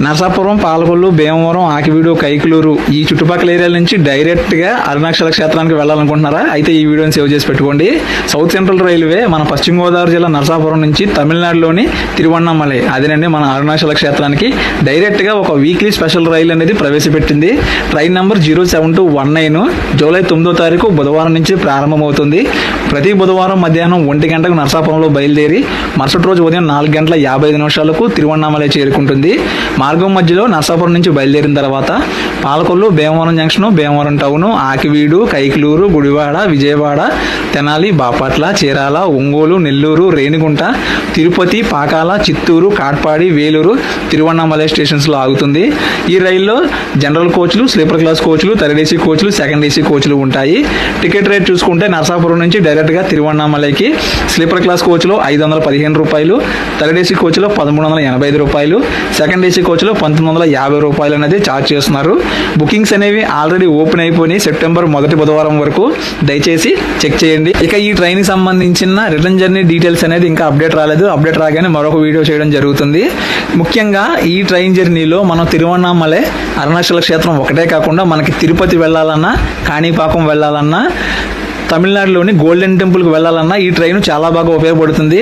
నరసాపురం, పాలకొల్లు, భీమవరం, ఆకివీడు, కైకలూరు ఈ చుట్టుపక్కల ఏరియాల నుంచి డైరెక్ట్గా అరుణాచల క్షేత్రానికి వెళ్ళాలనుకుంటున్నారా? అయితే ఈ వీడియోని సేవ్ చేసి పెట్టుకోండి. సౌత్ సెంట్రల్ రైల్వే మన పశ్చిమ గోదావరి జిల్లా నరసాపురం నుంచి తమిళనాడులోని తిరువన్నామలై అదేనండి మన అరుణాచల క్షేత్రానికి డైరెక్ట్గా ఒక వీక్లీ స్పెషల్ రైలు అనేది ప్రవేశపెట్టింది. ట్రైన్ నెంబర్ 07219 జూలై 9వ తారీఖు బుధవారం నుంచి ప్రారంభమవుతుంది. ప్రతి బుధవారం మధ్యాహ్నం 1 గంటకు నరసాపురంలో బయలుదేరి మరుసటి రోజు ఉదయం 4:55 తిరువన్నామలై చేరుకుంటుంది. మార్గం మధ్యలో నరసాపురం నుంచి బయలుదేరిన తర్వాత పాలకొల్లు, భీమవరం జంక్షన్, భీమవరం టౌన్, ఆకివీడు, కైకలూరు, గుడివాడ, విజయవాడ, తెనాలి, బాపట్ల, చీరాల, ఒంగోలు, నెల్లూరు, రేణిగుంట, తిరుపతి, పాకాల, చిత్తూరు, కాట్పాడి, వేలూరు, తిరువన్నామలై స్టేషన్స్లో ఆగుతుంది. ఈ రైల్లో జనరల్ కోచ్లు, స్లీపర్ క్లాస్ కోచ్లు, థర్డ్ ఏసీ కోచ్లు, సెకండ్ ఏసీ కోచ్లు ఉంటాయి. టికెట్ రేట్ చూసుకుంటే నరసాపురం నుంచి డైరెక్ట్గా తిరువన్నామలైకి స్లీపర్ క్లాస్ కోచ్లో 515 రూపాయలు, థర్డ్ ఏసీ కోచ్లో 1385 రూపాయలు, సెకండ్ ఏసీ కోచ్లో 1950 రూపాయలు అనేది ఛార్జ్ చేస్తున్నారు. బుకింగ్స్ అనేవి ఆల్రెడీ ఓపెన్ అయిపోయినాయి సెప్టెంబర్ మొదటి బుధవారం వరకు. దయచేసి చెక్ చేయండి. ఇక ఈ ట్రైన్కి సంబంధించిన రిటర్న్ జర్నీ డీటెయిల్స్ అనేది ఇంకా అప్డేట్ రాలేదు. అప్డేట్ రాగానే మరొక వీడియో చేయడం జరుగుతుంది. ముఖ్యంగా ఈ ట్రైన్ జర్నీలో మనం తిరువన్నామలై, అరుణాచల క్షేత్రం ఒకటే కాకుండా మనకి తిరుపతి వెళ్ళాలన్నా, కాణిపాకం వెళ్ళాలన్నా, తమిళనాడులోని గోల్డెన్ టెంపుల్కి వెళ్ళాలన్నా ఈ ట్రైన్ చాలా బాగా ఉపయోగపడుతుంది.